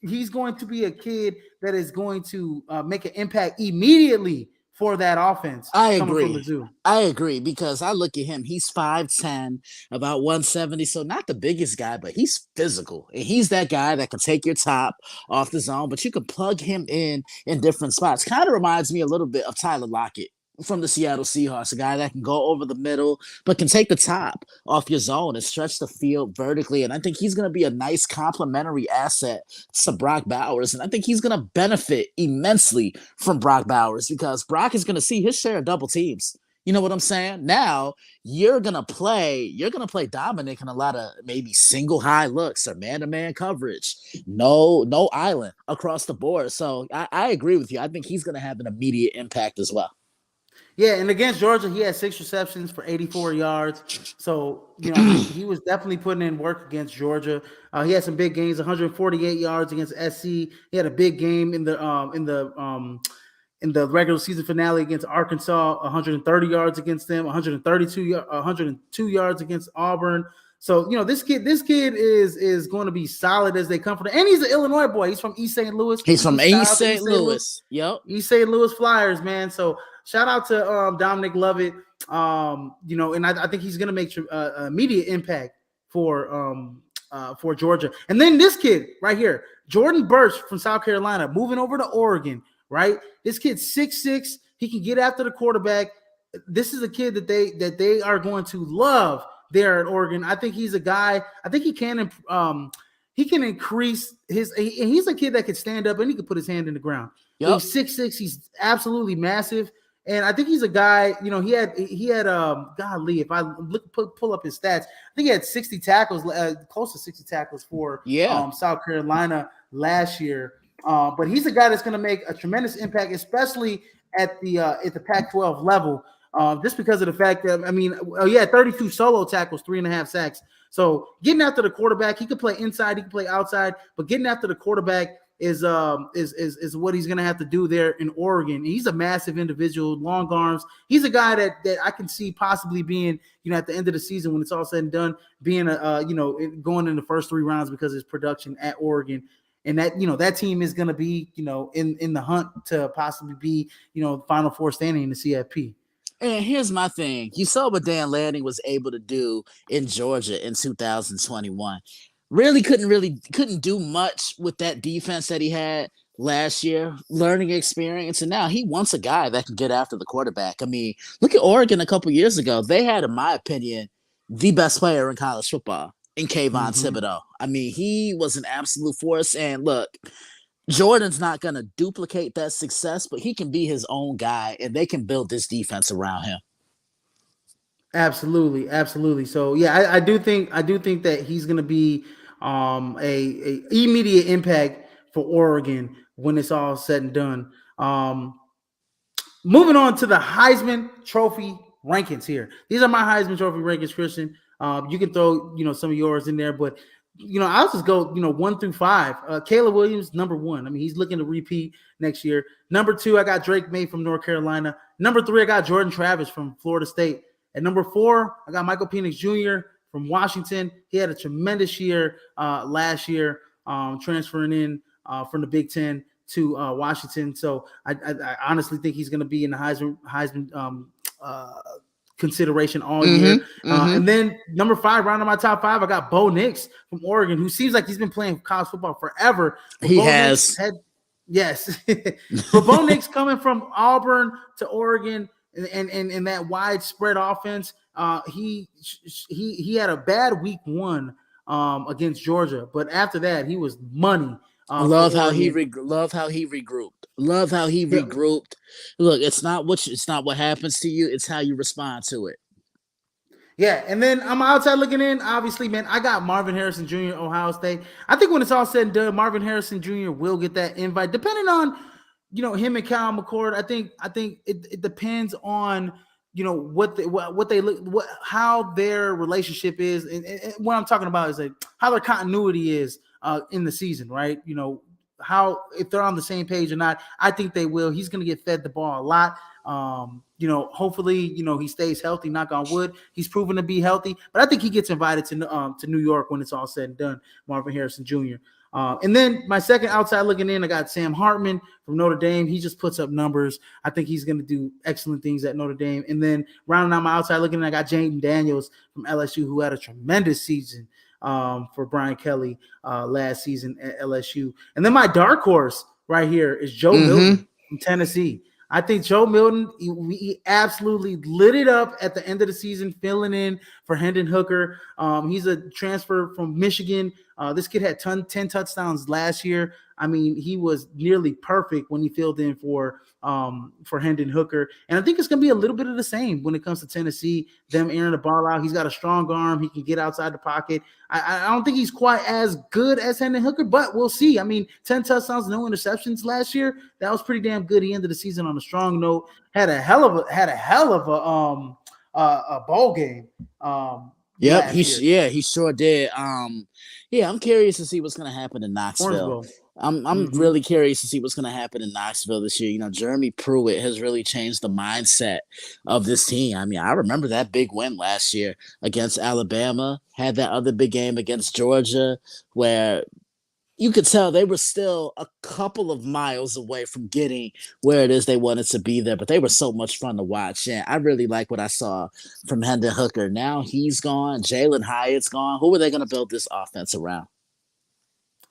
he's going to be a kid that is going to make an impact immediately for that offense. I agree because I look at him. He's 5'10", about 170. So not the biggest guy, but he's physical. And he's that guy that can take your top off the zone, but you can plug him in different spots. Kind of reminds me a little bit of Tyler Lockett from the Seattle Seahawks, a guy that can go over the middle, but can take the top off your zone and stretch the field vertically. And I think he's going to be a nice complementary asset to Brock Bowers. And I think he's going to benefit immensely from Brock Bowers because Brock is going to see his share of double teams. You know what I'm saying? Now you're gonna play Dominic in a lot of maybe single high looks or man-to-man coverage. No island across the board. So I agree with you. I think he's gonna have an immediate impact as well. Yeah, and against Georgia, he had 6 receptions for 84 yards. So, he was definitely putting in work against Georgia. He had some big games, 148 yards against SC. He had a big game in the regular season finale against Arkansas, 130 yards against them, 102 yards against Auburn. So, this kid is going to be solid as they come from. And he's an Illinois boy. He's from East St. Louis. He's from East St. Louis. Yep. East St. Louis Flyers, man. So shout out to Dominic Lovett. And I think he's going to make immediate impact for Georgia. And then this kid right here, Jordan Burch from South Carolina, moving over to Oregon, right? This kid's 6'6". He can get after the quarterback. This is a kid that they are going to love there at Oregon. I think he's a guy. I think he can increase his. He's a kid that can stand up and he can put his hand in the ground. Yep. He's 6'6". He's absolutely massive, and I think he's a guy. He had golly, if I pull up his stats, I think he had 60 tackles, close to 60 tackles for South Carolina last year. But he's a guy that's going to make a tremendous impact, especially at the Pac-12 level. Just because of the fact that, he had 32 solo tackles, 3.5 sacks. So getting after the quarterback, he could play inside, he can play outside, but getting after the quarterback is what he's going to have to do there in Oregon. And he's a massive individual, long arms. He's a guy that I can see possibly being, at the end of the season when it's all said and done, being going in the first 3 rounds because of his production at Oregon. And that team is going to be, in the hunt to possibly be, Final Four standing in the CFP. And here's my thing. You saw what Dan Lanning was able to do in Georgia in 2021. Couldn't do much with that defense that he had last year, learning experience. And now he wants a guy that can get after the quarterback. Look at Oregon a couple years ago. They had, in my opinion, the best player in college football in Kayvon Thibodeau. He was an absolute force. And look, Jordan's not going to duplicate that success, but he can be his own guy, and they can build this defense around him. Absolutely, absolutely. So yeah, I do think that he's going to be a immediate impact for Oregon when it's all said and done. Moving on to the Heisman Trophy rankings here. These are my Heisman Trophy rankings, Christian. You can throw some of yours in there, but I'll just go 1 through 5. Caleb Williams, number 1. I mean, he's looking to repeat next year. Number 2, I got Drake May from North Carolina. Number 3, I got Jordan Travis from Florida State. At number 4, I got Michael Penix Jr. from Washington. He had a tremendous year last year, transferring in from the Big Ten to Washington. So I honestly think he's going to be in the Heisman consideration all year. And then number 5, round of my top 5, I got Bo Nix from Oregon, who seems like he's been playing college football forever. But He Bo has. Yes. But Bo Nix coming from Auburn to Oregon and that widespread offense, he had a bad week 1 against Georgia, but after that he was money. Love how he regrouped. Love how he regrouped. Look, it's not what happens to you, it's how you respond to it. Yeah, and then I'm outside looking in. Obviously, man, I got Marvin Harrison Jr. Ohio State. I think when it's all said and done, Marvin Harrison Jr. will get that invite, depending on him and Cal McCord. I think it depends on how their relationship is, and what I'm talking about is like how their continuity is in the season, right? How, if they're on the same page or not. I think they will. He's going to get fed the ball a lot. Hopefully, he stays healthy. Knock on wood. He's proven to be healthy, but I think he gets invited to New York when it's all said and done. Marvin Harrison Jr. And then my second outside looking in, I got Sam Hartman from Notre Dame. He just puts up numbers. I think he's going to do excellent things at Notre Dame. And then rounding out my outside looking in, I got Jaden Daniels from LSU, who had a tremendous season for Brian Kelly last season at LSU. And then my dark horse right here is Joe Milton from Tennessee. I think Joe Milton, he absolutely lit it up at the end of the season, filling in for Hendon Hooker. He's a transfer from Michigan. This kid had 10 touchdowns last year. I mean, he was nearly perfect when he filled in for Hendon Hooker. And I think it's going to be a little bit of the same when it comes to Tennessee, them airing the ball out. He's got a strong arm. He can get outside the pocket. I don't think he's quite as good as Hendon Hooker, but we'll see. I mean, 10 touchdowns, no interceptions last year. That was pretty damn good. He ended the season on a strong note. Had a hell of a bowl game. Yep, he sure did. I'm curious to see what's going to happen in Knoxville. I'm really curious to see what's going to happen in Knoxville this year. Jeremy Pruitt has really changed the mindset of this team. I mean, I remember that big win last year against Alabama, had that other big game against Georgia where you could tell they were still a couple of miles away from getting where it is they wanted to be there, but they were so much fun to watch. And I really like what I saw from Hendon Hooker. Now he's gone. Jalen Hyatt's gone. Who are they going to build this offense around?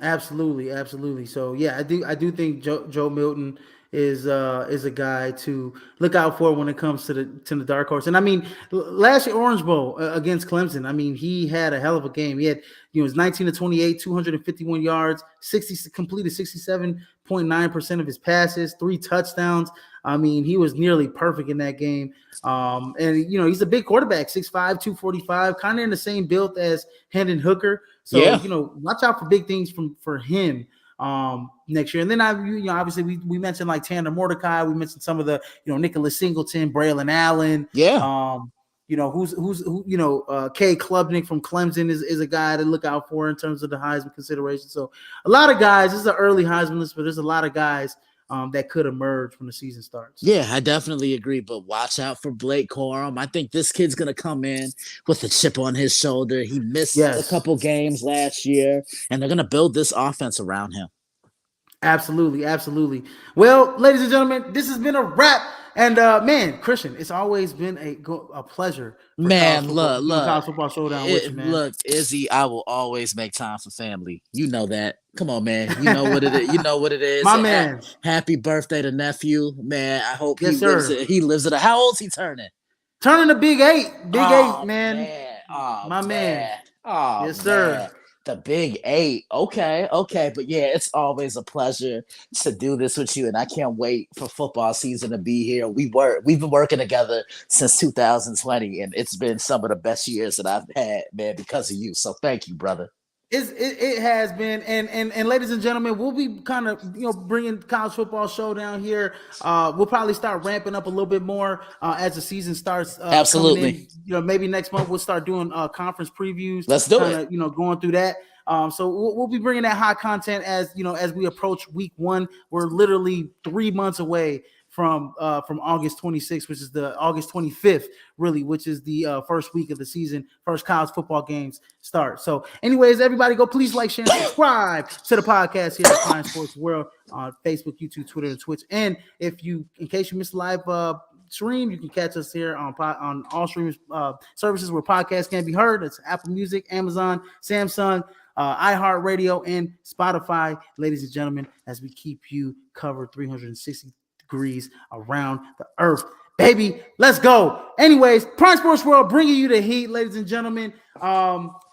Absolutely, absolutely. So yeah, I do think Joe Milton is a guy to look out for when it comes to the dark horse. And I mean, last year Orange Bowl against Clemson, I mean, he had a hell of a game. He had was 19 to 28, 251 yards, completed 67.9% of his passes, 3 touchdowns. I mean, he was nearly perfect in that game. And he's a big quarterback, 6'5", 245, kind of in the same build as Hendon Hooker. So watch out for big things for him next year. And then obviously we mentioned like Tanner Mordecai. We mentioned some of the Nicholas Singleton, Braylon Allen. Kay Klubnik from Clemson is a guy to look out for in terms of the Heisman consideration. So a lot of guys. This is an early Heisman list, but there's a lot of guys that could emerge when the season starts. Yeah, I definitely agree, but watch out for Blake Corum. I think this kid's going to come in with a chip on his shoulder. He missed a couple games last year, and they're going to build this offense around him. Absolutely, absolutely. Well, ladies and gentlemen, this has been a wrap. And man, Christian, it's always been a pleasure. Man, look, college football showdown with you, man. Look, Izzy, I will always make time for family. You know that. Come on, man. You know what it is. You know what it is. My man. Happy birthday to nephew, man. I hope he lives it. How old's he turning? Turning the big 8. Big 8, man. Oh, my man. Oh, yes, sir. The Big Eight. Okay. But yeah, it's always a pleasure to do this with you. And I can't wait for football season to be here. We've been working together since 2020, and it's been some of the best years that I've had, man, because of you. So thank you, brother. It has been, and ladies and gentlemen, we'll be kind of bringing college football showdown here. We'll probably start ramping up a little bit more as the season starts coming Absolutely. in. Maybe next month we'll start doing conference previews. Let's do kind it. of going through that. So we'll be bringing that hot content as as we approach week 1. We're literally 3 months away from August 26th, which is the August 25th, really, which is the first week of the season. First college football games start. So, anyways, everybody go please like, share, and subscribe to the podcast here at Prime Sports World on Facebook, YouTube, Twitter, and Twitch. And in case you missed live stream, you can catch us here on all streaming services where podcasts can be heard. It's Apple Music, Amazon, Samsung, iHeartRadio, and Spotify, ladies and gentlemen, as we keep you covered 360 degrees around the earth. Baby, let's go. Anyways, Prime Sports World bringing you the heat, ladies and gentlemen.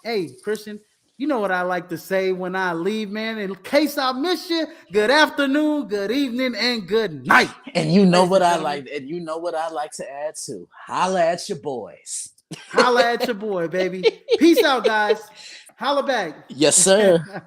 Hey, Christian, you know what I like to say when I leave, man. In case I miss you, good afternoon, good evening, and good night. And you know what I like, and you know what I like to add to. Holla at your boys. Holla at your boy, baby. Peace out, guys. Holla back. Yes, sir.